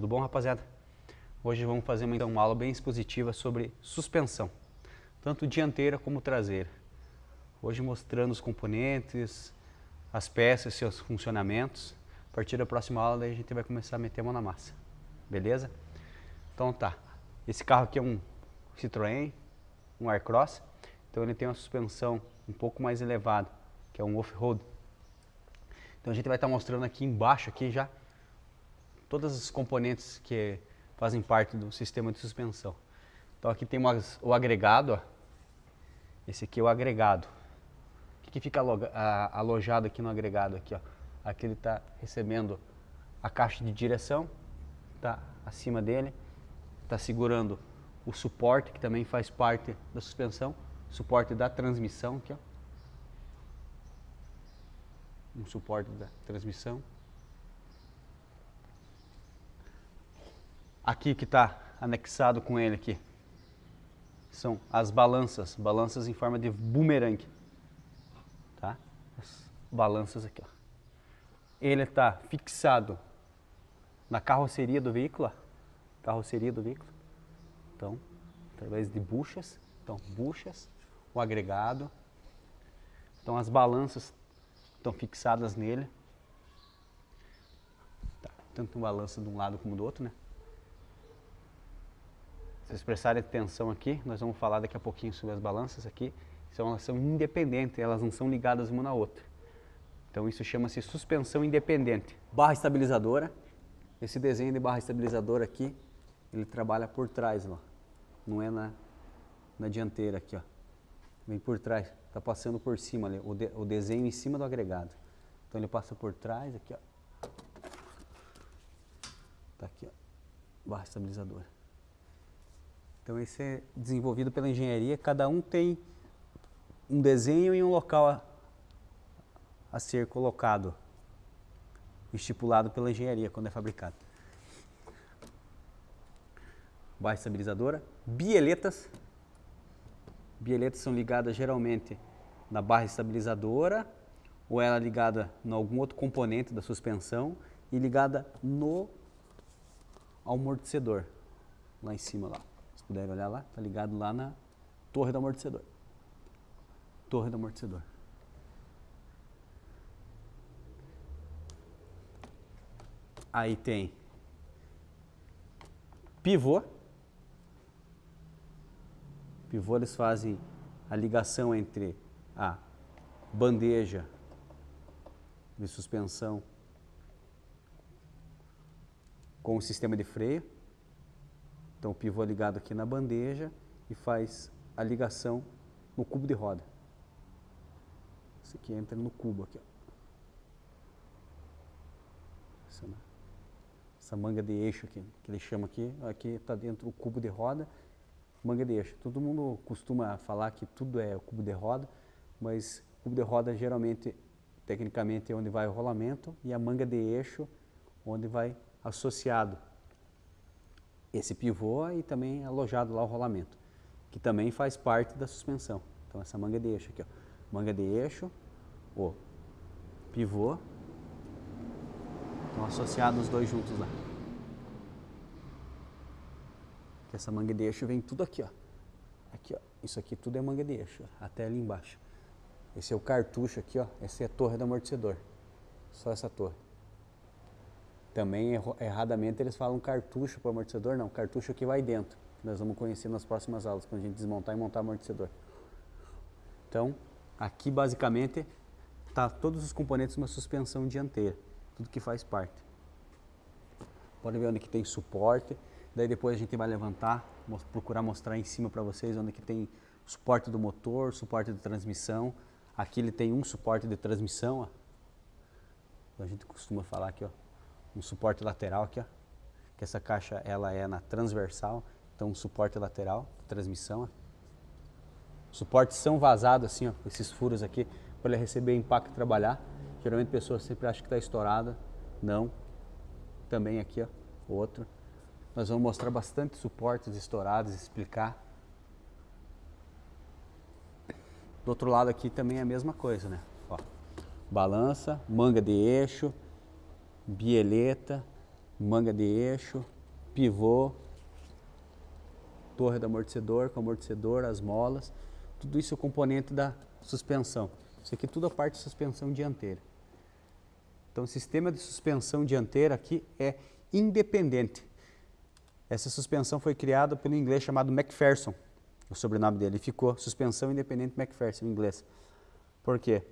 bom, rapaziada? Hoje vamos fazer uma aula bem expositiva sobre suspensão, tanto dianteira como traseira. Hoje mostrando os componentes, as peças, seus funcionamentos. A partir da próxima aula daí a gente vai começar a meter a mão na massa, beleza? Então tá, esse carro aqui é um Citroën, um Aircross, então ele tem uma suspensão um pouco mais elevada, que é um off-road. Então a gente vai estar mostrando aqui embaixo aqui já todos os componentes que fazem parte do sistema de suspensão. Então aqui tem o agregado, ó. Esse aqui é o agregado. O que fica alojado aqui no agregado aqui, ó? Aqui ele está recebendo a caixa de direção, está acima dele, está segurando o suporte que também faz parte da suspensão, suporte da transmissão aqui, ó. Um suporte da transmissão. Aqui que está anexado com ele aqui são as balanças em forma de bumerangue, tá? As balanças aqui, ó. Ele está fixado na carroceria do veículo, Então, através de buchas, o agregado. Então as balanças estão fixadas nele, tá? Tanto balança de um lado como do outro, né? Se vocês prestarem atenção aqui, nós vamos falar daqui a pouquinho sobre as balanças aqui. Elas são independentes, elas não são ligadas uma na outra. Então isso chama-se suspensão independente. Barra estabilizadora, esse desenho de barra estabilizadora aqui, ele trabalha por trás, ó. Não é na dianteira aqui, ó. Vem por trás, está passando por cima ali, o desenho em cima do agregado. Então ele passa por trás aqui, ó. Tá aqui, ó, barra estabilizadora. Então esse é desenvolvido pela engenharia, cada um tem um desenho e um local a ser colocado, estipulado pela engenharia quando é fabricado. Barra estabilizadora, bieletas. Bieletas são ligadas geralmente na barra estabilizadora, ou ela é ligada em algum outro componente da suspensão e ligada no amortecedor, lá em cima lá. Se puderem olhar lá, está ligado lá na torre do amortecedor. Torre do amortecedor. Aí tem pivô. Pivô, eles fazem a ligação entre a bandeja de suspensão com o sistema de freio. Então o pivô é ligado aqui na bandeja e faz a ligação no cubo de roda. Esse aqui entra no cubo aqui, ó. Essa manga de eixo aqui, que ele chama aqui está dentro do cubo de roda, manga de eixo. Todo mundo costuma falar que tudo é o cubo de roda, mas o cubo de roda geralmente, tecnicamente, é onde vai o rolamento, e a manga de eixo onde vai associado esse pivô e também alojado lá o rolamento, que também faz parte da suspensão. Então essa manga de eixo aqui, ó, manga de eixo, o pivô, estão associados os dois juntos lá. Que essa manga de eixo vem tudo aqui, ó. Aqui, ó. Isso aqui tudo é manga de eixo, ó, até ali embaixo. Esse é o cartucho aqui, ó. Essa é a torre do amortecedor. Só essa torre. Também, erradamente, eles falam cartucho para o amortecedor. Não, cartucho aqui vai dentro. Nós vamos conhecer nas próximas aulas, quando a gente desmontar e montar o amortecedor. Então, aqui basicamente, tá todos os componentes de uma suspensão dianteira. Tudo que faz parte. Pode ver onde que tem suporte. Daí depois a gente vai levantar, procurar mostrar em cima para vocês onde que tem suporte do motor, suporte de transmissão. Aqui ele tem um suporte de transmissão, ó. A gente costuma falar aqui, ó, um suporte lateral aqui, ó. Que essa caixa ela é na transversal, então um suporte lateral de transmissão, ó. Suportes são vazados assim, ó, com esses furos aqui, para ele receber impacto e trabalhar. Geralmente a pessoa sempre acha que está estourada, não. Também aqui, ó, outro. Nós vamos mostrar bastante suportes estourados, explicar. Do outro lado aqui também é a mesma coisa, né? Ó, balança, manga de eixo, bieleta, manga de eixo, pivô, torre do amortecedor, com amortecedor, as molas, tudo isso é o componente da suspensão. Isso aqui tudo a parte de suspensão dianteira. Então o sistema de suspensão dianteira aqui é independente. Essa suspensão foi criada pelo inglês chamado McPherson, o sobrenome dele, ficou suspensão independente McPherson em inglês. Por quê?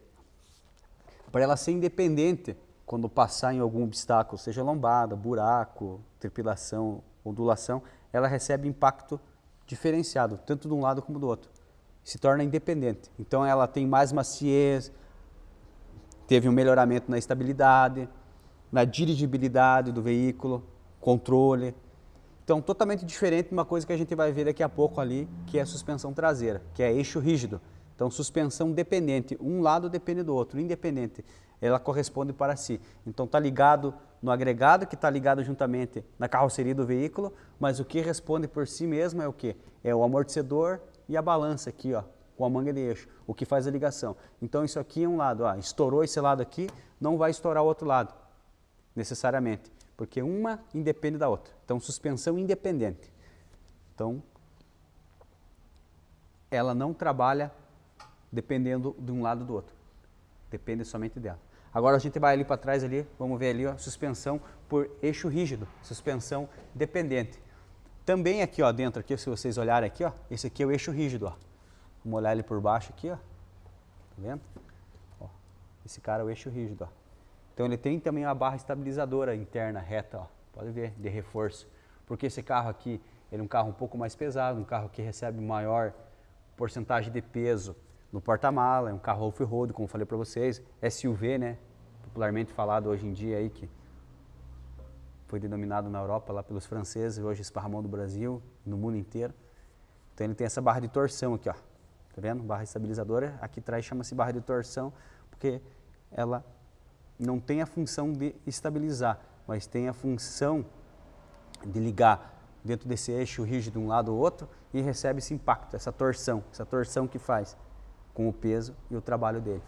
Para ela ser independente quando passar em algum obstáculo, seja lombada, buraco, trepilação, ondulação, ela recebe impacto diferenciado, tanto de um lado como do outro. Se torna independente. Então ela tem mais maciez, teve um melhoramento na estabilidade, na dirigibilidade do veículo, controle. Então totalmente diferente de uma coisa que a gente vai ver daqui a pouco ali, que é a suspensão traseira, que é eixo rígido. Então suspensão dependente, um lado depende do outro, independente. Ela corresponde para si. Então está ligado no agregado, que está ligado juntamente na carroceria do veículo, mas o que responde por si mesmo é o quê? É o amortecedor e a balança aqui, ó, com a manga de eixo, o que faz a ligação. Então isso aqui é um lado, ó, estourou esse lado aqui, não vai estourar o outro lado, necessariamente, porque uma independe da outra. Então suspensão independente. Então ela não trabalha dependendo de um lado ou do outro, depende somente dela. Agora a gente vai ali para trás ali, vamos ver ali, ó, suspensão por eixo rígido, suspensão dependente. Também aqui, ó, dentro aqui, se vocês olharem aqui, ó, esse aqui é o eixo rígido, ó. Vamos olhar ele por baixo aqui, ó. Tá vendo? Ó, esse cara é o eixo rígido, ó. Então ele tem também uma barra estabilizadora interna reta, ó. Pode ver, de reforço. Porque esse carro aqui, ele é um carro um pouco mais pesado, um carro que recebe maior porcentagem de peso no porta-mala, é um carro off-road, como eu falei para vocês, SUV, né, popularmente falado hoje em dia aí, que foi denominado na Europa lá pelos franceses, hoje esparramou no Brasil, no mundo inteiro. Então ele tem essa barra de torção aqui, ó, tá vendo? Barra estabilizadora, aqui atrás chama-se barra de torção, porque ela não tem a função de estabilizar, mas tem a função de ligar dentro desse eixo rígido de um lado ao outro e recebe esse impacto, essa torção que faz com o peso e o trabalho dele.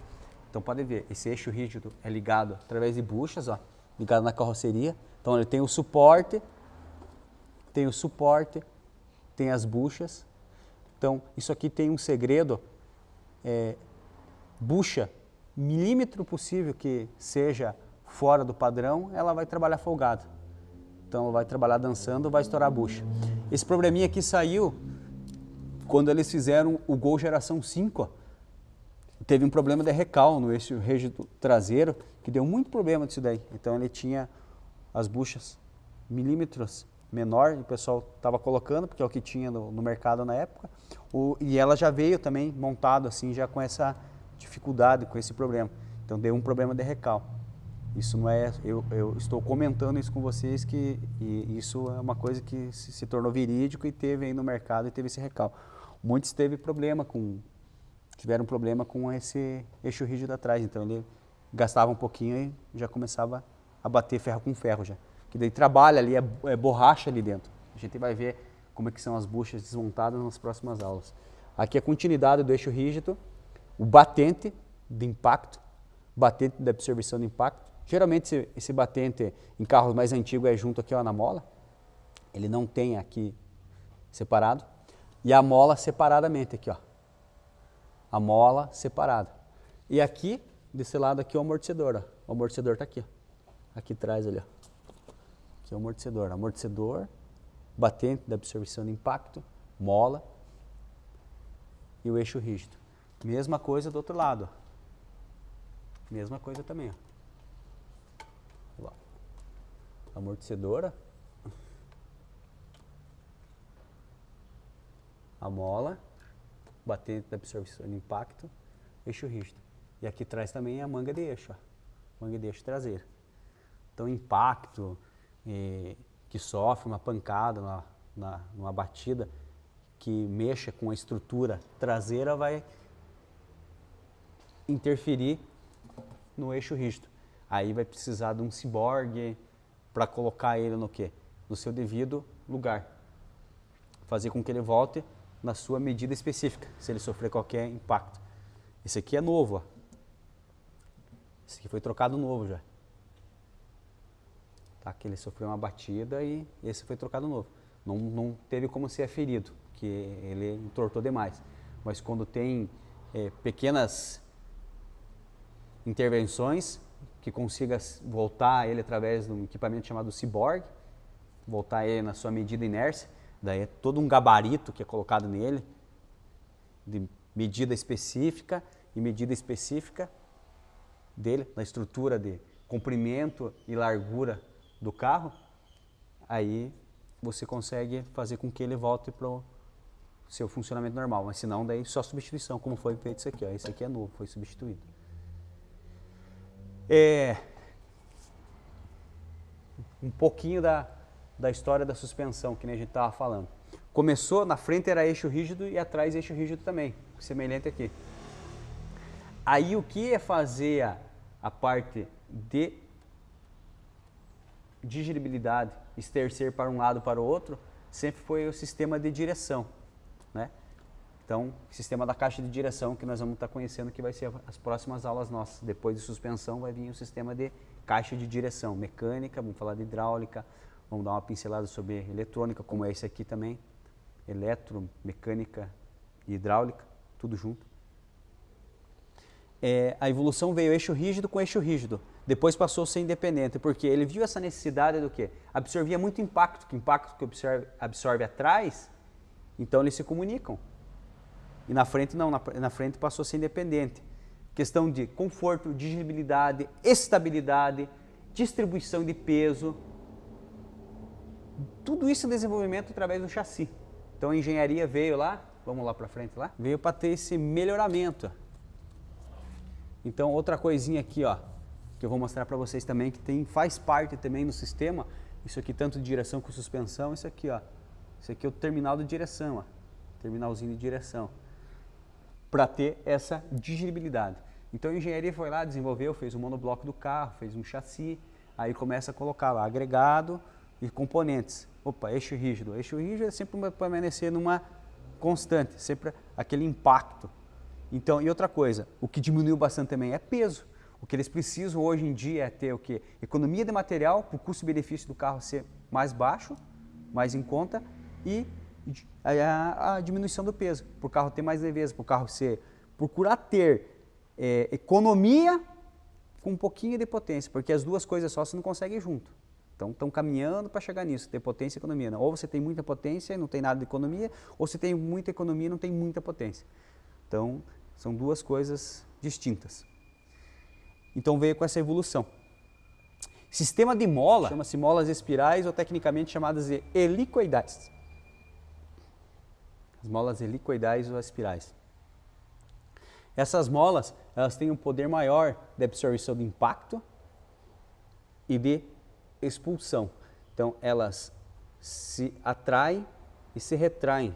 Então pode ver, esse eixo rígido é ligado através de buchas, ó, ligado na carroceria. Então ele tem o suporte, tem as buchas. Então isso aqui tem um segredo, bucha, milímetro possível que seja fora do padrão, ela vai trabalhar folgado. Então ela vai trabalhar dançando, vai estourar a bucha. Esse probleminha aqui saiu quando eles fizeram o Gol geração 5, ó. Teve um problema de recal no eixo rígido traseiro, que deu muito problema disso daí. Então ele tinha as buchas milímetros menor, e o pessoal estava colocando, porque é o que tinha no mercado na época. E ela já veio também montado assim, já com essa dificuldade, com esse problema. Então deu um problema de recal. Isso não é, eu estou comentando isso com vocês, que isso é uma coisa que se tornou verídico e teve aí no mercado e teve esse recal. Muitos tiveram problema com esse eixo rígido atrás, então ele gastava um pouquinho e já começava a bater ferro com ferro já. Que daí trabalha ali, é borracha ali dentro. A gente vai ver como é que são as buchas desmontadas nas próximas aulas. Aqui a continuidade do eixo rígido, o batente de impacto, batente de absorção de impacto. Geralmente esse batente em carros mais antigos é junto aqui, ó, na mola. Ele não tem aqui separado. E a mola separadamente aqui, ó. A mola separada. E aqui, desse lado aqui, o amortecedor, ó. O amortecedor está aqui, ó. Aqui atrás ali, ó. Aqui é o amortecedor. Amortecedor, batente da absorção de impacto, mola e o eixo rígido. Mesma coisa do outro lado, ó. Mesma coisa também, ó. Amortecedora, a mola, batente da absorção de impacto, eixo rígido. E aqui atrás também é a manga de eixo, ó, manga de eixo traseira. Então impacto que sofre uma pancada, numa batida que mexa com a estrutura traseira vai interferir no eixo rígido. Aí vai precisar de um ciborgue para colocar ele no quê? No seu devido lugar. Fazer com que ele volte na sua medida específica, se ele sofrer qualquer impacto. Esse aqui é novo, ó. Esse aqui foi trocado novo já. tá? Que ele sofreu uma batida e esse foi trocado novo. Não teve como ser ferido, que ele entortou demais. Mas quando tem pequenas intervenções que consiga voltar ele através de um equipamento chamado Cyborg, voltar ele na sua medida inércia, daí é todo um gabarito que é colocado nele, de medida específica e medida específica dele, na estrutura de comprimento e largura do carro, aí você consegue fazer com que ele volte para o seu funcionamento normal, mas senão daí só substituição, como foi feito isso aqui, ó. Esse aqui é novo, foi substituído. Um pouquinho da história da suspensão, que nem a gente estava falando. Começou, na frente era eixo rígido e atrás eixo rígido também, semelhante aqui. Aí o que é fazer a parte de digeribilidade, estercer para um lado para o outro, sempre foi o sistema de direção, né? Então, sistema da caixa de direção que nós vamos estar conhecendo, que vai ser as próximas aulas nossas. Depois de suspensão vai vir o sistema de caixa de direção, mecânica, vamos falar de hidráulica, vamos dar uma pincelada sobre eletrônica, como é esse aqui também, eletro, mecânica e hidráulica, tudo junto. A evolução veio eixo rígido com eixo rígido, depois passou a ser independente, porque ele viu essa necessidade do quê? Absorvia muito impacto, que absorve atrás, então eles se comunicam. E na frente não, na frente passou a ser independente. Questão de conforto, digeribilidade, estabilidade, distribuição de peso, tudo isso em desenvolvimento através do chassi. Então a engenharia veio lá, vamos lá para frente lá, veio para ter esse melhoramento. Então outra coisinha aqui, ó, que eu vou mostrar para vocês também, que faz parte também do sistema, isso aqui tanto de direção com suspensão, isso aqui, ó, isso aqui é o terminal de direção, ó, terminalzinho de direção, para ter essa digeribilidade. Então a engenharia foi lá, desenvolveu, fez um monobloco do carro, fez um chassi, aí começa a colocar lá agregado e componentes. Opa, eixo rígido. Eixo rígido é sempre para permanecer numa constante, sempre aquele impacto. Então, e outra coisa, o que diminuiu bastante também é peso. O que eles precisam hoje em dia é ter o quê? Economia de material, para o custo-benefício do carro ser mais baixo, mais em conta, e a diminuição do peso, para o carro ter mais leveza, para o carro procurar ter economia com um pouquinho de potência, porque as duas coisas só você não consegue junto. Então estão caminhando para chegar nisso, ter potência e economia. Ou você tem muita potência e não tem nada de economia, ou você tem muita economia e não tem muita potência. Então são duas coisas distintas. Então veio com essa evolução. Sistema de mola, chama-se molas espirais ou tecnicamente chamadas de helicoidais. As molas helicoidais ou espirais. Essas molas, elas têm um poder maior de absorção de impacto e de expulsão. Então, elas se atraem e se retraem,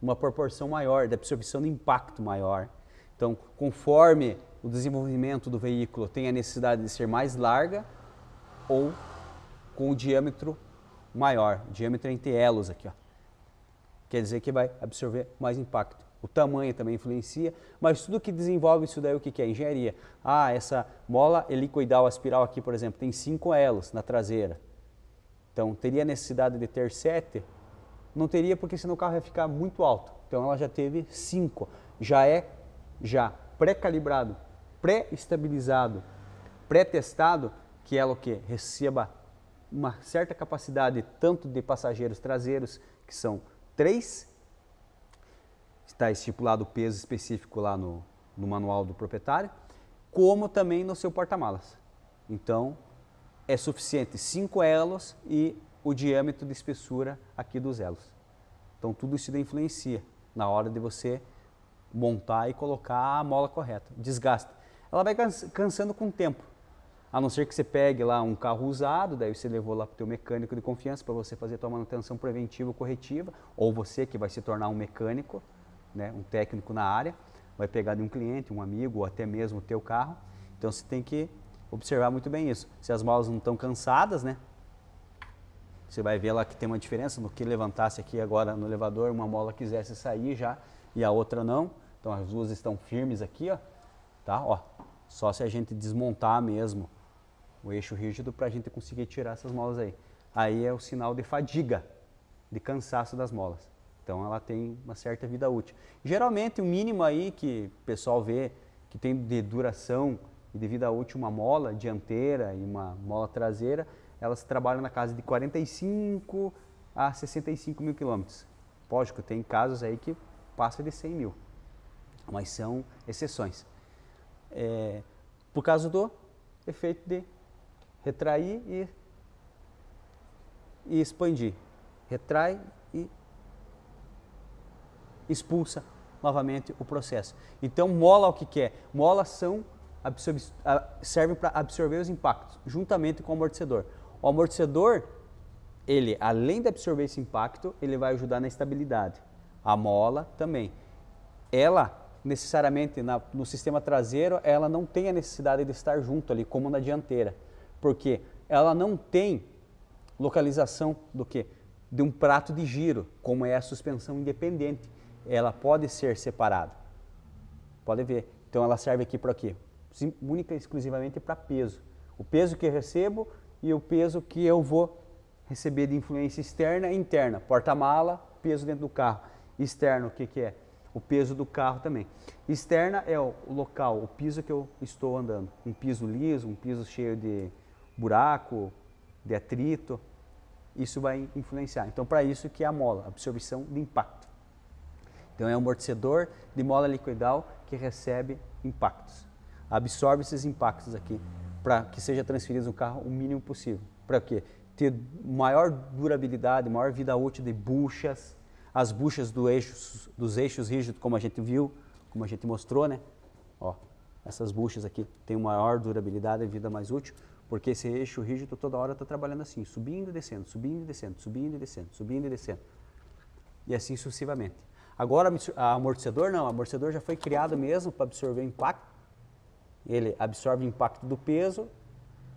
uma proporção maior, de absorção de impacto maior. Então, conforme o desenvolvimento do veículo tem a necessidade de ser mais larga ou com o diâmetro maior, o diâmetro entre elos aqui, ó. Quer dizer que vai absorver mais impacto. O tamanho também influencia, mas tudo que desenvolve isso daí, o que é? Engenharia. Essa mola helicoidal aspiral aqui, por exemplo, tem 5 elos na traseira. Então, teria necessidade de ter 7? Não teria, porque senão o carro ia ficar muito alto. Então, ela já teve 5. Já pré-calibrado, pré-estabilizado, pré-testado, que ela o quê? Receba uma certa capacidade tanto de passageiros traseiros, que são 3, está estipulado o peso específico lá no manual do proprietário, como também no seu porta-malas. Então, é suficiente 5 elos e o diâmetro de espessura aqui dos elos. Então, tudo isso influencia na hora de você montar e colocar a mola correta. Desgasta. Ela vai cansando com o tempo. A não ser que você pegue lá um carro usado, daí você levou lá para o teu mecânico de confiança para você fazer a tua manutenção preventiva ou corretiva, ou você que vai se tornar um mecânico, né, um técnico na área, vai pegar de um cliente, um amigo ou até mesmo o teu carro. Então você tem que observar muito bem isso. Se as molas não estão cansadas, né, você vai ver lá que tem uma diferença no que levantasse aqui agora no elevador, uma mola quisesse sair já e a outra não. Então as duas estão firmes aqui, ó, tá? Ó, só se a gente desmontar mesmo o eixo rígido para a gente conseguir tirar essas molas aí. Aí é o sinal de fadiga, de cansaço das molas. Então ela tem uma certa vida útil. Geralmente o mínimo aí que o pessoal vê que tem de duração e de vida útil uma mola dianteira e uma mola traseira, elas trabalham na casa de 45 a 65 mil quilômetros. Lógico, tem casos aí que passa de 100 mil, mas são exceções. Por causa do efeito de retrair e expandir. Retrai e expulsa novamente o processo. Então, mola o que que é? Molas servem para absorver os impactos, juntamente com o amortecedor. O amortecedor, ele, além de absorver esse impacto, ele vai ajudar na estabilidade. A mola também. Ela, necessariamente, no sistema traseiro, ela não tem a necessidade de estar junto ali, como na dianteira. Porque ela não tem localização do quê? De um prato de giro, como é a suspensão independente. Ela pode ser separada. Pode ver. Então ela serve aqui para quê? Única e exclusivamente para peso. O peso que eu recebo e o peso que eu vou receber de influência externa e interna. Porta-mala, peso dentro do carro. Externo, o que que é? O peso do carro também. Externa é o local, o piso que eu estou andando. Um piso liso, um piso cheio de buraco, de atrito. Isso vai influenciar. Então, para isso que é a mola, absorção de impacto. Então, é um amortecedor de mola liquidal que recebe impactos. Absorve esses impactos aqui para que seja transferido no carro o mínimo possível. Para quê? Ter maior durabilidade, maior vida útil de buchas, as buchas dos eixos rígidos, como a gente viu, como a gente mostrou, né? Ó, essas buchas aqui têm maior durabilidade e vida mais útil, porque esse eixo rígido toda hora está trabalhando assim, subindo e descendo, subindo e descendo, subindo e descendo, subindo e descendo. E assim sucessivamente. Agora, amortecedor não, o amortecedor já foi criado mesmo para absorver o impacto. Ele absorve o impacto do peso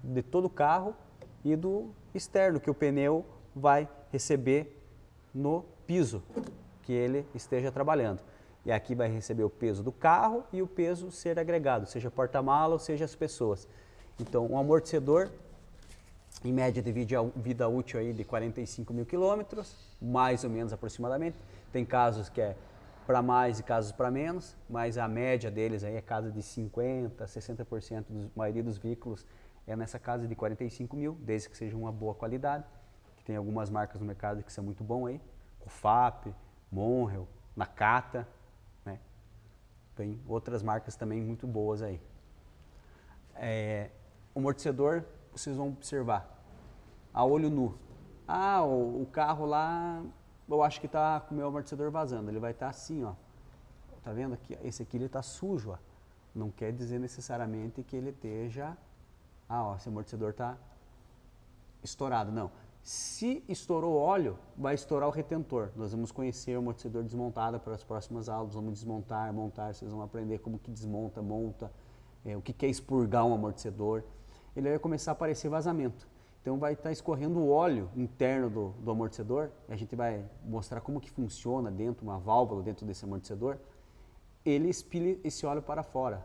de todo o carro e do externo, que o pneu vai receber no piso que ele esteja trabalhando. E aqui vai receber o peso do carro e o peso ser agregado, seja porta-mala ou seja as pessoas. Então, um amortecedor, em média, de vida útil aí de 45 mil quilômetros, mais ou menos aproximadamente. Tem casos que é para mais e casos para menos, mas a média deles aí é casa de 50%, 60% da maioria dos veículos é nessa casa de 45 mil, desde que seja uma boa qualidade. Tem algumas marcas no mercado que são muito bom aí, o FAP, Monreal, Nakata, né? Tem outras marcas também muito boas aí. O amortecedor, vocês vão observar, a olho nu. Ah, o carro lá, eu acho que está com o meu amortecedor vazando. Ele vai estar assim, ó. Tá vendo aqui? Esse aqui ele está sujo, ó. Não quer dizer necessariamente que ele esteja... Ah, ó, esse amortecedor está estourado. Não. Se estourou óleo, vai estourar o retentor. Nós vamos conhecer o amortecedor desmontado para as próximas aulas. Vamos desmontar, montar. Vocês vão aprender como que desmonta, monta, o que é expurgar um amortecedor. Ele vai começar a aparecer vazamento. Então vai estar escorrendo o óleo interno do amortecedor. E a gente vai mostrar como que funciona dentro, uma válvula dentro desse amortecedor. Ele expele esse óleo para fora.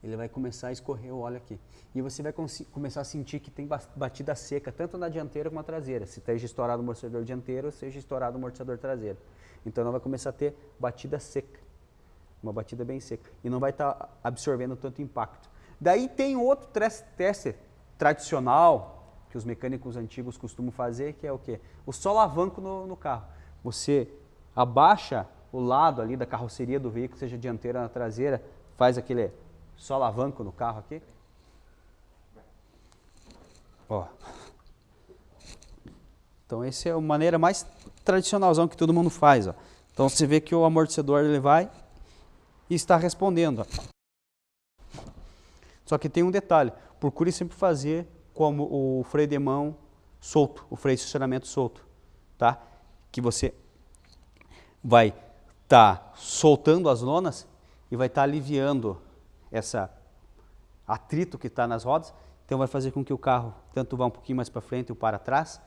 Ele vai começar a escorrer o óleo aqui. E você vai começar a sentir que tem batida seca, tanto na dianteira como na traseira. Se esteja estourado o amortecedor dianteiro, seja estourado o amortecedor traseiro. Então ela vai começar a ter batida seca. Uma batida bem seca. E não vai estar absorvendo tanto impacto. Daí tem outro teste tradicional, que os mecânicos antigos costumam fazer, que é o quê? O solavanco no carro. Você abaixa o lado ali da carroceria do veículo, seja dianteira ou na traseira, faz aquele solavanco no carro aqui. Ó. Então essa é a maneira mais tradicionalzão que todo mundo faz. Ó. Então você vê que o amortecedor ele vai e está respondendo. Ó. Só que tem um detalhe, procure sempre fazer como o freio de mão solto, o freio de estacionamento solto, tá? Que você vai estar soltando as lonas e vai estar aliviando esse atrito que está nas rodas, então vai fazer com que o carro tanto vá um pouquinho mais para frente ou para trás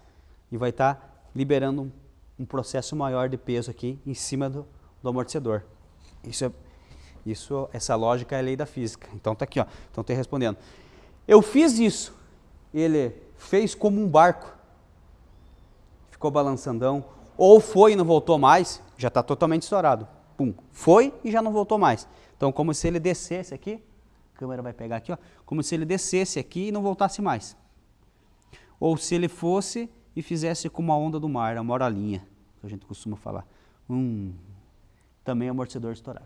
e vai estar liberando um processo maior de peso aqui em cima do amortecedor. Essa lógica é a lei da física. Então tá aqui, ó. Então estou respondendo. Eu fiz isso, ele fez como um barco, ficou balançandão, ou foi e não voltou mais, já está totalmente estourado. Pum, foi e já não voltou mais. Então, como se ele descesse aqui, a câmera vai pegar aqui, ó, como se ele descesse aqui e não voltasse mais. Ou se ele fosse e fizesse como a onda do mar, a moralinha, que a gente costuma falar. Também amortecedor estourado.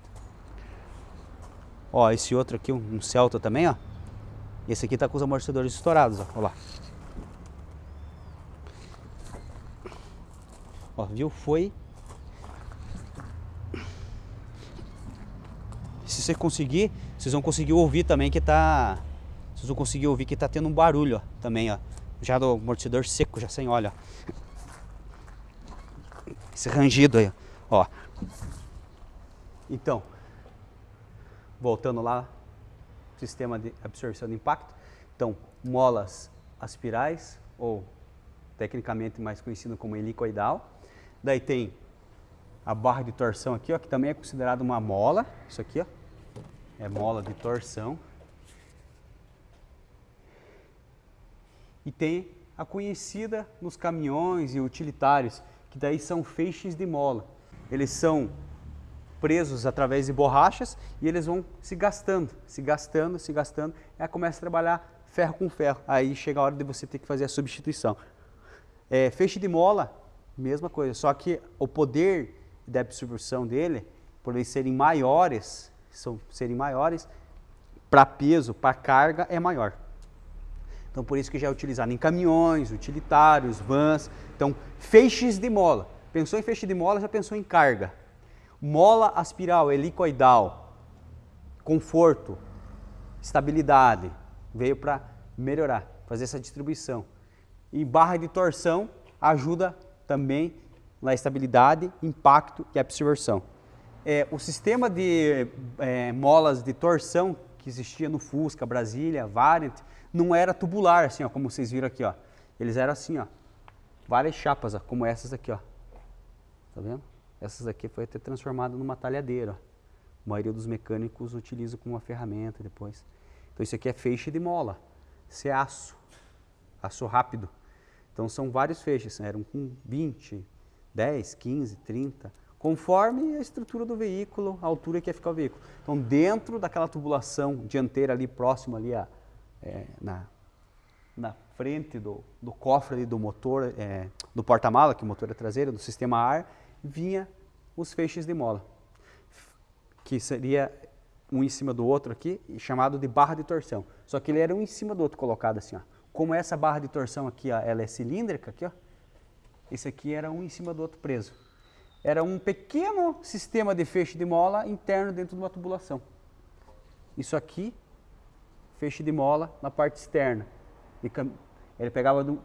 Ó, esse outro aqui, um Celta também, ó. Esse aqui tá com os amortecedores estourados, ó. Ó lá. Ó, viu? Foi. Se você conseguir, vocês vão conseguir ouvir também que tá... Vocês vão conseguir ouvir que tá tendo um barulho, ó, também, ó. Já do amortecedor seco, já sem óleo, ó. Esse rangido aí, ó. Então, voltando lá, sistema de absorção de impacto. Então, molas aspirais, ou tecnicamente mais conhecido como helicoidal. Daí tem a barra de torção aqui, ó, que também é considerada uma mola. Isso aqui, ó, é mola de torção. E tem a conhecida nos caminhões e utilitários, que daí são feixes de mola. Eles são presos através de borrachas e eles vão se gastando, e aí começa a trabalhar ferro com ferro. Aí chega a hora de você ter que fazer a substituição. Feixe de mola, mesma coisa, só que o poder de absorção dele, por eles serem maiores, para peso, para carga, é maior. Então, por isso que já é utilizado em caminhões, utilitários, vans. Então, feixes de mola. Pensou em feixe de mola, já pensou em carga. Mola aspiral, helicoidal, conforto, estabilidade, veio para melhorar, fazer essa distribuição. E barra de torção ajuda também na estabilidade, impacto e absorção. O sistema de molas de torção que existia no Fusca, Brasília, Variant, não era tubular, assim, ó, como vocês viram aqui, ó. Eles eram assim, ó, várias chapas, ó, como essas aqui, ó. Tá vendo? Essas aqui foi até transformada numa talhadeira, ó. A maioria dos mecânicos utiliza como uma ferramenta depois. Então isso aqui é feixe de mola, isso é aço, aço rápido. Então são vários feixes, né? Eram com 20, 10, 15, 30, conforme a estrutura do veículo, a altura que ia ficar o veículo. Então dentro daquela tubulação dianteira ali, próximo ali na frente do cofre ali do motor, do porta-mala, que o motor é traseiro, do sistema ar, vinha os feixes de mola, que seria um em cima do outro aqui, chamado de barra de torção. Só que ele era um em cima do outro colocado assim, ó. Como essa barra de torção aqui, ó, ela é cilíndrica aqui, ó. Esse aqui era um em cima do outro preso. Era um pequeno sistema de feixe de mola interno dentro de uma tubulação. Isso aqui, feixe de mola na parte externa. Ele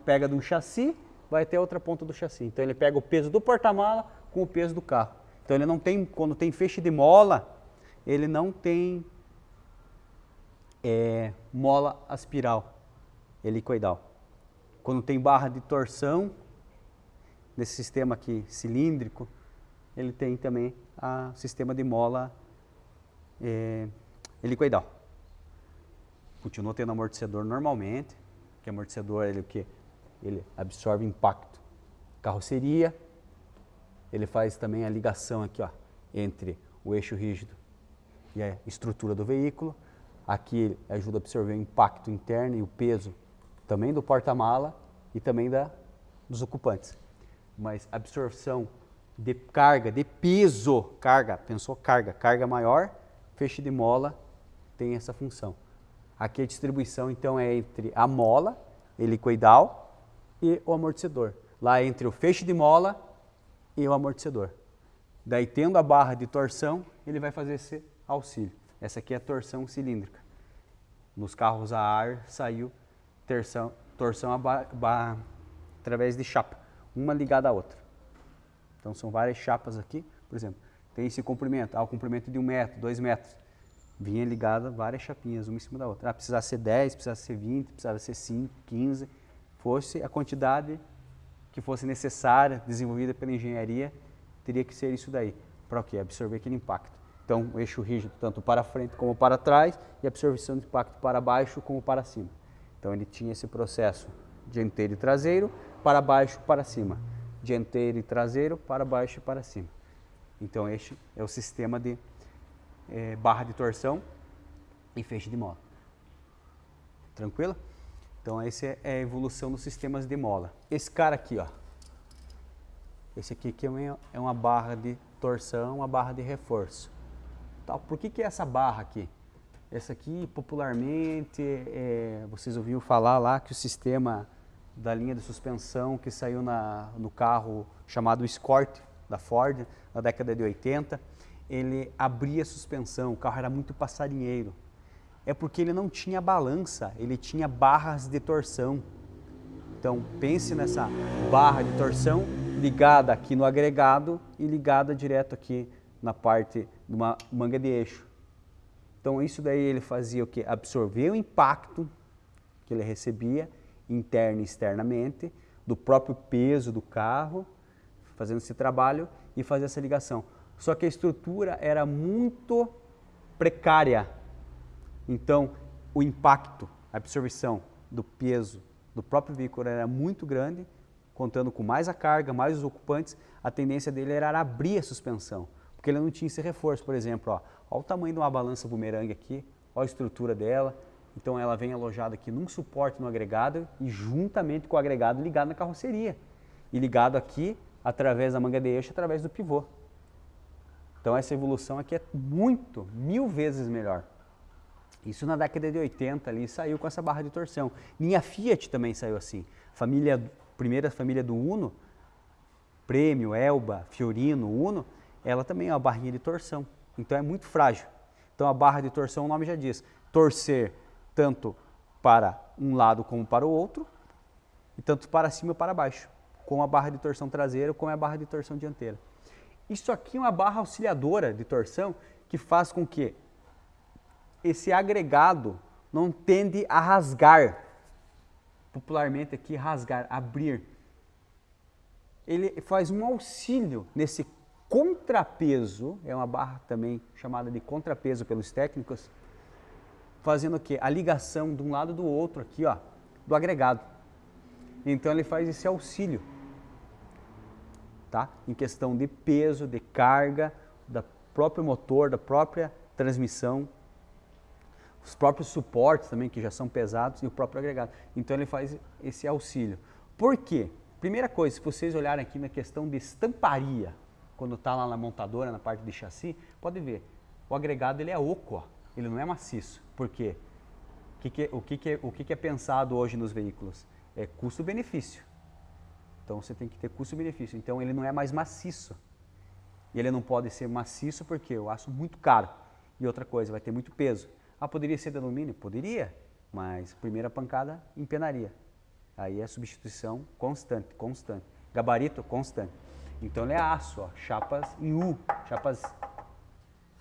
pega de um chassi, vai até outra ponta do chassi. Então ele pega o peso do porta-mala com o peso do carro. Então ele não tem, quando tem feixe de mola, ele não tem mola aspiral, helicoidal. Quando tem barra de torção, nesse sistema aqui cilíndrico, ele tem também o sistema de mola helicoidal. Continua tendo amortecedor normalmente, que amortecedor ele absorve impacto. Carroceria, ele faz também a ligação aqui, ó, entre o eixo rígido e a estrutura do veículo. Aqui ele ajuda a absorver o impacto interno e o peso também do porta-mala e também dos ocupantes. Mas absorção de carga, de peso, carga maior, feixe de mola tem essa função. Aqui a distribuição então é entre a mola helicoidal e o amortecedor. Lá entre o feixe de mola e o amortecedor. Daí tendo a barra de torção, ele vai fazer esse auxílio. Essa aqui é a torção cilíndrica. Nos carros a ar saiu torção através de chapa, uma ligada à outra. Então são várias chapas aqui, por exemplo, tem esse comprimento, o comprimento de 1 metro, 2 metros. Vinha ligada várias chapinhas, uma em cima da outra. Precisava ser 10, precisava ser 20, precisava ser 5, 15. Fosse a quantidade que fosse necessária, desenvolvida pela engenharia, teria que ser isso daí. Para o quê? Absorver aquele impacto. Então, o eixo rígido, tanto para frente como para trás, e absorção de impacto para baixo como para cima. Então ele tinha esse processo dianteiro e traseiro, para baixo, para cima. Dianteiro e traseiro, para baixo e para cima. Então este é o sistema de barra de torção e feixe de mola. Tranquilo? Então essa é a evolução dos sistemas de mola. Esse cara aqui, ó. Esse aqui que é uma barra de torção, uma barra de reforço. Tá, por que é essa barra aqui? Essa aqui, popularmente, vocês ouviram falar lá que o sistema da linha de suspensão que saiu no carro chamado Escort, da Ford, na década de 80, ele abria a suspensão, o carro era muito passarinheiro. É porque ele não tinha balança, ele tinha barras de torção. Então, pense nessa barra de torção ligada aqui no agregado e ligada direto aqui na parte de uma manga de eixo. Então, isso daí ele fazia o quê? Absorver o impacto que ele recebia, interna e externamente, do próprio peso do carro, fazendo esse trabalho e fazer essa ligação. Só que a estrutura era muito precária. Então, o impacto, a absorção do peso do próprio veículo era muito grande, contando com mais a carga, mais os ocupantes, a tendência dele era abrir a suspensão, porque ele não tinha esse reforço. Por exemplo, ó o tamanho de uma balança bumerangue aqui, ó a estrutura dela. Então ela vem alojada aqui num suporte no agregado e juntamente com o agregado ligado na carroceria. E ligado aqui através da manga de eixo, através do pivô. Então essa evolução aqui é muito, 1000 vezes melhor. Isso na década de 80 ali saiu com essa barra de torção. Minha Fiat também saiu assim. Primeira família do Uno, Premio, Elba, Fiorino, Uno, ela também é uma barrinha de torção. Então é muito frágil. Então a barra de torção, o nome já diz, torcer tanto para um lado como para o outro, e tanto para cima e para baixo, com a barra de torção traseira como a barra de torção dianteira. Isso aqui é uma barra auxiliadora de torção que faz com que esse agregado não tende a rasgar, popularmente aqui rasgar, abrir. Ele faz um auxílio nesse contrapeso, é uma barra também chamada de contrapeso pelos técnicos, fazendo o quê? A ligação de um lado do outro aqui, ó, do agregado. Então ele faz esse auxílio, tá? Em questão de peso, de carga, do próprio motor, da própria transmissão, os próprios suportes também, que já são pesados, e o próprio agregado. Então ele faz esse auxílio. Por quê? Primeira coisa, se vocês olharem aqui na questão de estamparia, quando está lá na montadora, na parte de chassi, pode ver, o agregado ele é oco, ó, ele não é maciço. Por quê? O que é pensado hoje nos veículos? É custo-benefício. Então você tem que ter custo-benefício. Então ele não é mais maciço. E ele não pode ser maciço porque eu acho muito caro. E outra coisa, vai ter muito peso. Ah, poderia ser de alumínio? Poderia, mas primeira pancada empenaria. Aí é substituição constante, constante. Gabarito constante. Então ele é aço, ó, chapas em U, chapas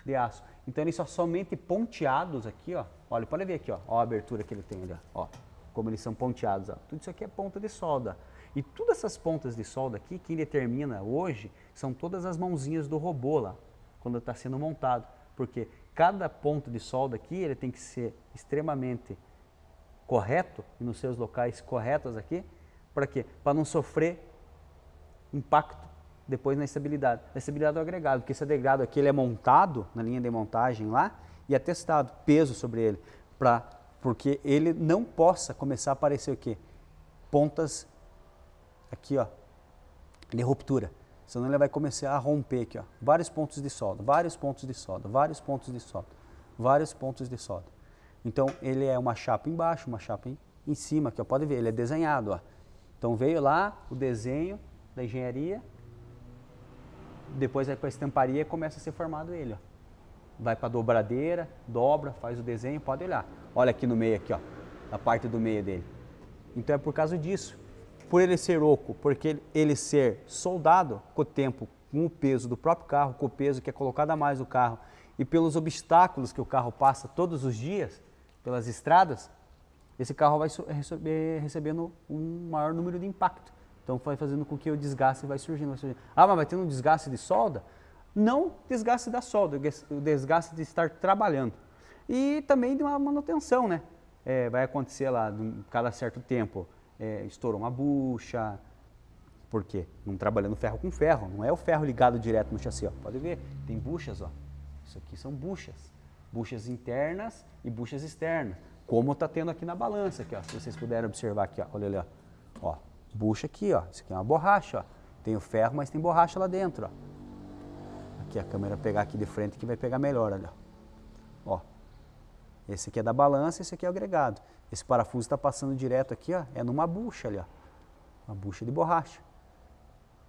de aço. Então eles são somente ponteados aqui, ó. Olha, pode ver aqui, ó a abertura que ele tem ali, ó, como eles são ponteados, ó. Tudo isso aqui é ponta de solda. E todas essas pontas de solda aqui, quem determina hoje são todas as mãozinhas do robô lá, quando está sendo montado. Porque cada ponto de solda aqui, ele tem que ser extremamente correto, e nos seus locais corretos aqui, para quê? Para não sofrer impacto depois na estabilidade. A estabilidade do agregado, porque esse agregado aqui ele é montado na linha de montagem lá e é testado, peso sobre ele, porque ele não possa começar a aparecer o quê? Pontas aqui, ó, de ruptura. Senão ele vai começar a romper aqui, ó, vários pontos de solda, vários pontos de solda, vários pontos de solda, vários pontos de solda. Então ele é uma chapa embaixo, uma chapa em cima, aqui, ó, pode ver, ele é desenhado, ó. Então veio lá o desenho da engenharia, depois vai para a estamparia e começa a ser formado ele, ó. Vai para a dobradeira, dobra, faz o desenho, pode olhar. Olha aqui no meio, aqui, ó, a parte do meio dele. Então é por causa disso. Por ele ser oco, porque ele ser soldado com o tempo, com o peso do próprio carro, com o peso que é colocado a mais no carro e pelos obstáculos que o carro passa todos os dias, pelas estradas, esse carro vai recebendo um maior número de impacto. Então vai fazendo com que o desgaste vai surgindo, Ah, mas vai tendo um desgaste de solda? Não desgaste da solda, o desgaste de estar trabalhando. E também de uma manutenção, né? vai acontecer lá, cada certo tempo, estourou uma bucha. Por quê? Não trabalhando ferro com ferro, não é o ferro ligado direto no chassi, ó. Pode ver, tem buchas, ó. Isso aqui são buchas. Buchas internas e buchas externas. Como está tendo aqui na balança, aqui, ó. Se vocês puderem observar aqui, ó. Olha ali, ó. Ó, bucha aqui, ó. Isso aqui é uma borracha, ó. Tem o ferro, mas tem borracha lá dentro, ó. Aqui a câmera pegar aqui de frente que vai pegar melhor, olha. Ó. Esse aqui é da balança, esse aqui é o agregado. Esse parafuso está passando direto aqui, ó. É numa bucha ali, ó. Uma bucha de borracha.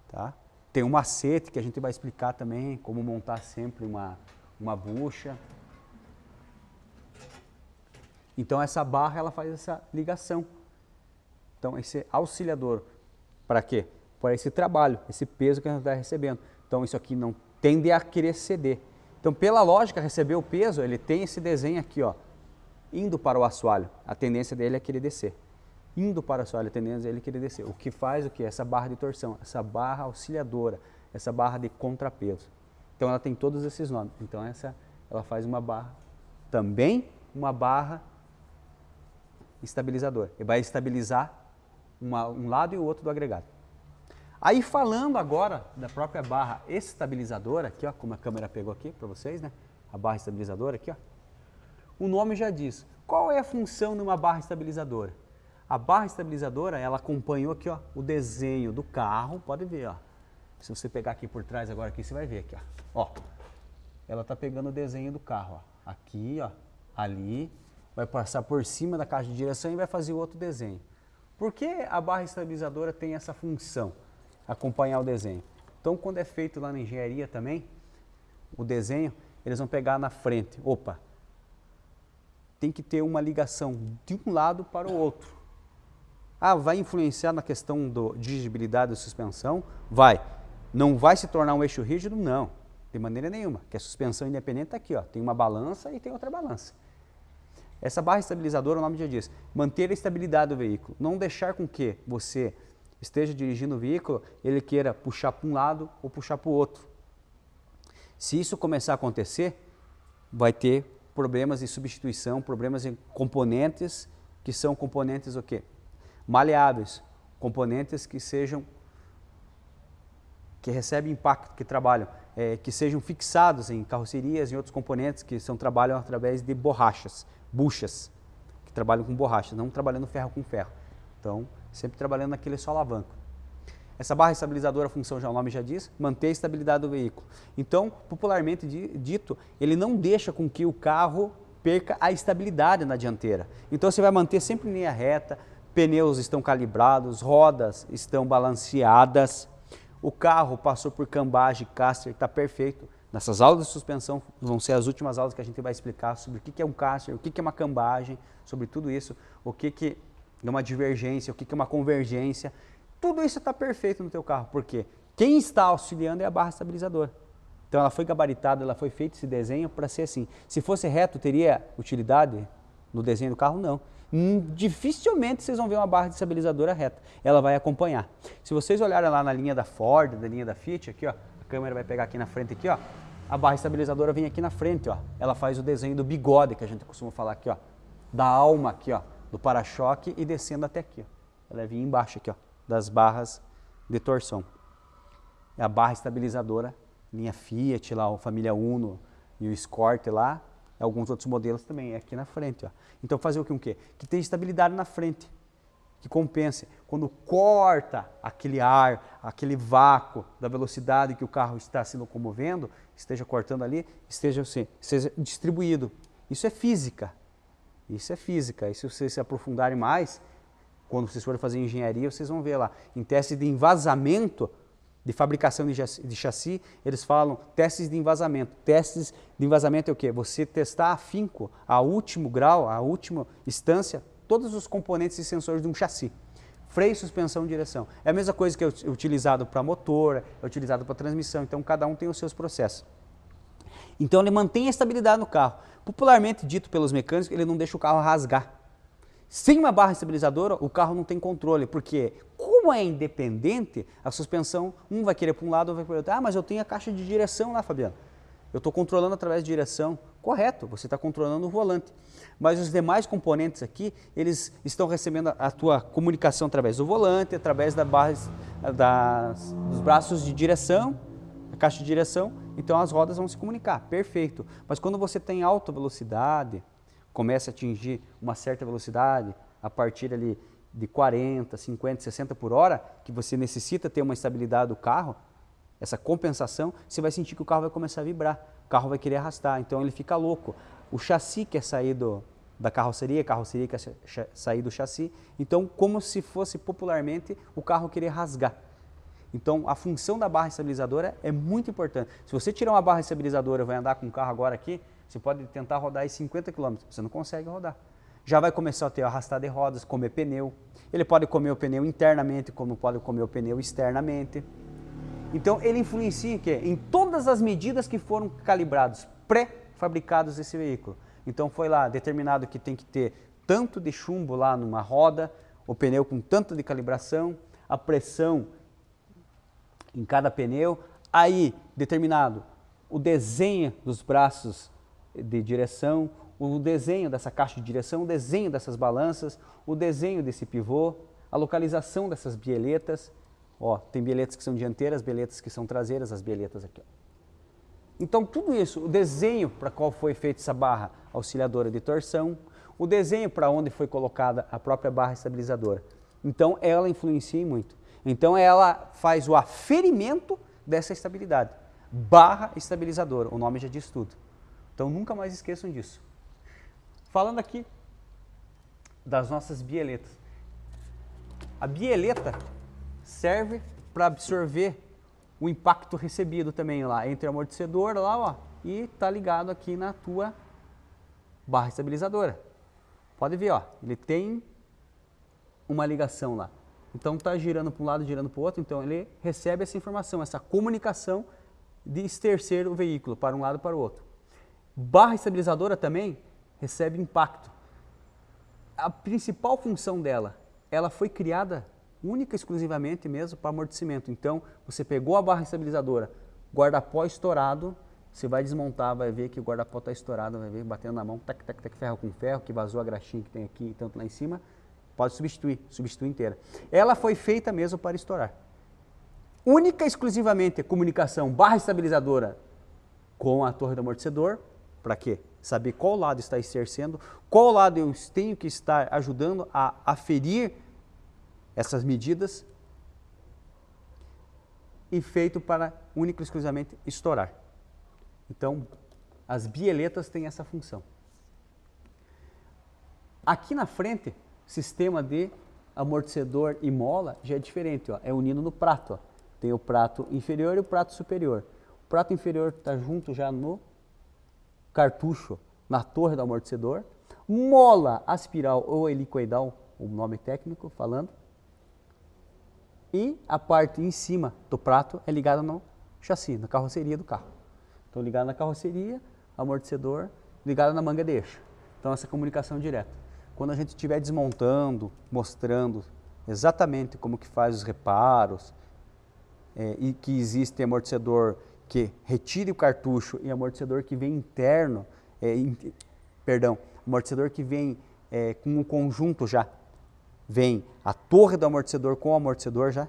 Tá? Tem um macete que a gente vai explicar também, como montar sempre uma bucha. Então essa barra ela faz essa ligação. Então esse auxiliador, para quê? Para esse trabalho, esse peso que a gente está recebendo. Então isso aqui não tende a querer ceder. Então pela lógica, receber o peso, ele tem esse desenho aqui, ó, indo para o assoalho. A tendência dele é querer descer. Indo para o assoalho, a tendência dele é querer descer. O que faz o quê? Essa barra de torção, essa barra auxiliadora, essa barra de contrapeso. Então ela tem todos esses nomes. Então ela faz uma barra, também uma barra estabilizadora. E vai estabilizar um lado e o outro do agregado. Aí falando agora da própria barra estabilizadora, aqui ó, como a câmera pegou aqui para vocês, né? A barra estabilizadora aqui ó. O nome já diz. Qual é a função de uma barra estabilizadora? A barra estabilizadora, ela acompanhou aqui ó, o desenho do carro, pode ver ó. Se você pegar aqui por trás agora aqui, você vai ver aqui ó. Ó, ela está pegando o desenho do carro ó. Aqui ó, ali, vai passar por cima da caixa de direção e vai fazer o outro desenho. Por que a barra estabilizadora tem essa função? Acompanhar o desenho. Então quando é feito lá na engenharia também, o desenho, eles vão pegar na frente. Opa, tem que ter uma ligação de um lado para o outro. Ah, vai influenciar na questão da dirigibilidade da suspensão? Vai. Não vai se tornar um eixo rígido? Não, de maneira nenhuma. Porque a suspensão independente está aqui, ó. Tem uma balança e tem outra balança. Essa barra estabilizadora, o nome já diz, manter a estabilidade do veículo. Não deixar com que você esteja dirigindo o veículo, ele queira puxar para um lado ou puxar para o outro. Se isso começar a acontecer, vai ter problemas de substituição, problemas em componentes, que são componentes o quê? Maleáveis, componentes que recebem impacto, que trabalham, que sejam fixados em carrocerias e outros componentes que trabalham através de borrachas, buchas, que trabalham com borrachas, não trabalhando ferro com ferro. Então, sempre trabalhando naquele solavanco. Essa barra estabilizadora, a função já o nome já diz, manter a estabilidade do veículo. Então, popularmente dito, ele não deixa com que o carro perca a estabilidade na dianteira. Então, você vai manter sempre em linha reta, pneus estão calibrados, rodas estão balanceadas, o carro passou por cambagem, caster, está perfeito. Nessas aulas de suspensão vão ser as últimas aulas que a gente vai explicar sobre o que é um caster, o que é uma cambagem, sobre tudo isso, o que é uma divergência, o que é uma convergência. Tudo isso está perfeito no teu carro, porque quem está auxiliando é a barra estabilizadora. Então ela foi gabaritada, ela foi feito esse desenho para ser assim. Se fosse reto, teria utilidade no desenho do carro? Não. Dificilmente vocês vão ver uma barra de estabilizadora reta, ela vai acompanhar. Se vocês olharem lá na linha da Ford, da linha da Fiat, aqui ó, a câmera vai pegar aqui na frente aqui ó, a barra estabilizadora vem aqui na frente ó, ela faz o desenho do bigode que a gente costuma falar aqui ó, da alma aqui ó, do para-choque e descendo até aqui ó, ela vem embaixo aqui ó, das barras de torção. É a barra estabilizadora, linha Fiat lá, a família Uno e o Escort lá, alguns outros modelos também, é aqui na frente. Ó. Então fazer o quê? Que tenha estabilidade na frente, que compense. Quando corta aquele ar, aquele vácuo da velocidade que o carro está se locomovendo, esteja cortando ali, esteja distribuído. Isso é física. Isso é física. E se vocês se aprofundarem mais, quando vocês forem fazer engenharia, vocês vão ver lá, em testes de envasamento, de fabricação de chassi, eles falam testes de envasamento. Testes de envasamento é o quê? Você testar afinco, a último grau, a última instância, todos os componentes e sensores de um chassi. Freio, suspensão, direção. É a mesma coisa que é utilizado para motor, é utilizado para transmissão, então cada um tem os seus processos. Então ele mantém a estabilidade no carro. Popularmente dito pelos mecânicos, ele não deixa o carro rasgar. Sem uma barra estabilizadora, o carro não tem controle, porque como é independente, a suspensão, vai querer para um lado, vai para o outro. Ah, mas eu tenho a caixa de direção lá, Fabiano. Eu estou controlando através de direção. Correto, você está controlando o volante. Mas os demais componentes aqui, eles estão recebendo a tua comunicação através do volante, através da barra, dos braços de direção, a caixa de direção, então as rodas vão se comunicar, perfeito. Mas quando você tem alta velocidade, começa a atingir uma certa velocidade, a partir ali de 40, 50, 60 por hora, que você necessita ter uma estabilidade do carro, essa compensação, você vai sentir que o carro vai começar a vibrar, o carro vai querer arrastar, então ele fica louco. O chassi quer sair da carroceria, a carroceria quer sair do chassi, então como se fosse popularmente o carro querer rasgar. Então a função da barra estabilizadora é muito importante. Se você tirar uma barra estabilizadora e vai andar com o carro agora aqui, você pode tentar rodar aí 50 km, você não consegue rodar. Já vai começar a ter arrastada de rodas, comer pneu. Ele pode comer o pneu internamente, como pode comer o pneu externamente. Então ele influencia em quê? Em todas as medidas que foram calibrados, pré-fabricados desse veículo. Então foi lá determinado que tem que ter tanto de chumbo lá numa roda, o pneu com tanto de calibração, a pressão em cada pneu, aí determinado o desenho dos braços de direção, o desenho dessa caixa de direção, o desenho dessas balanças, o desenho desse pivô, a localização dessas bieletas. Ó, tem bieletas que são dianteiras, bieletas que são traseiras, as bieletas aqui. Ó. Então tudo isso, o desenho para qual foi feita essa barra auxiliadora de torção, o desenho para onde foi colocada a própria barra estabilizadora. Então ela influencia muito. Então ela faz o aferimento dessa estabilidade. Barra estabilizadora, o nome já diz tudo. Então nunca mais esqueçam disso. Falando aqui das nossas bieletas. A bieleta serve para absorver o impacto recebido também lá entre o amortecedor lá, ó, e tá ligado aqui na tua barra estabilizadora. Pode ver, ó, ele tem uma ligação lá. Então tá girando para um lado, girando para o outro, então ele recebe essa informação, essa comunicação de estercer o veículo para um lado e para o outro. Barra estabilizadora também recebe impacto. A principal função dela, ela foi criada única e exclusivamente mesmo para amortecimento. Então, você pegou a barra estabilizadora, guarda-pó estourado, você vai desmontar, vai ver que o guarda-pó está estourado, vai ver batendo na mão, tac, tac, tac, ferro com ferro, que vazou a graxinha que tem aqui, tanto lá em cima, pode substituir inteira. Ela foi feita mesmo para estourar. Única e exclusivamente a comunicação barra estabilizadora com a torre do amortecedor, para quê? Saber qual lado está estercendo, qual lado eu tenho que estar ajudando a aferir essas medidas, e feito para única e exclusivamente estourar. Então, as bieletas têm essa função. Aqui na frente, sistema de amortecedor e mola já é diferente, ó, é unido no prato. Ó. Tem o prato inferior e o prato superior. O prato inferior está junto já no cartucho, na torre do amortecedor. Mola aspiral ou helicoidal, o nome técnico falando. E a parte em cima do prato é ligada no chassi, na carroceria do carro. Então ligado na carroceria, amortecedor, ligado na manga de eixo. Então essa comunicação direta. Quando a gente estiver desmontando, mostrando exatamente como que faz os reparos, e que existe amortecedor que retire o cartucho e amortecedor que vem interno, amortecedor que vem com um conjunto já. Vem a torre do amortecedor com o amortecedor já,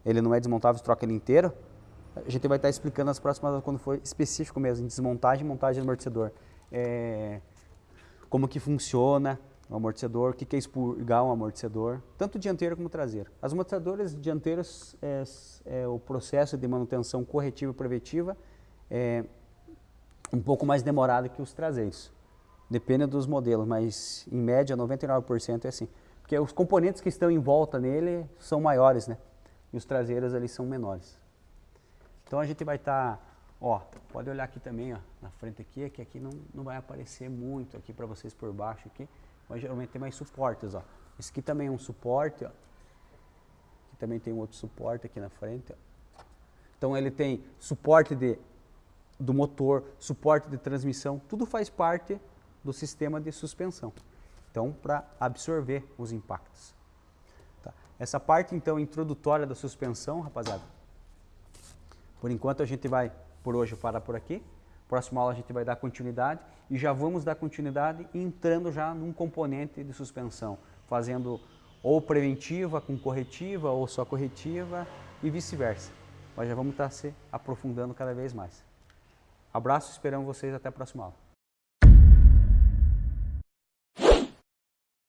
ele não é desmontável, você troca ele inteiro. A gente vai estar explicando nas próximas, quando for específico mesmo, em desmontagem e montagem do amortecedor. Como que funciona o amortecedor, o que é expurgar um amortecedor, tanto dianteiro como traseiro. As amortecedoras dianteiras, o processo de manutenção corretiva e preventiva é um pouco mais demorado que os traseiros. Depende dos modelos, mas em média 99% é assim. Porque os componentes que estão em volta nele são maiores, né? E os traseiros ali são menores. Então a gente vai estar, ó, pode olhar aqui também, ó, na frente aqui, que aqui não vai aparecer muito aqui para vocês por baixo aqui, mas geralmente tem mais suportes, ó. Esse aqui também é um suporte, ó. Aqui também tem um outro suporte aqui na frente, ó. Então ele tem suporte do motor, suporte de transmissão, tudo faz parte do sistema de suspensão. Então, para absorver os impactos. Tá. Essa parte, então, introdutória da suspensão, rapaziada, por enquanto a gente vai, por hoje, parar por aqui. Próxima aula a gente vai dar continuidade e já vamos dar continuidade entrando já num componente de suspensão, fazendo ou preventiva com corretiva ou só corretiva e vice-versa. Mas já vamos estar se aprofundando cada vez mais. Abraço, esperamos vocês até a próxima aula.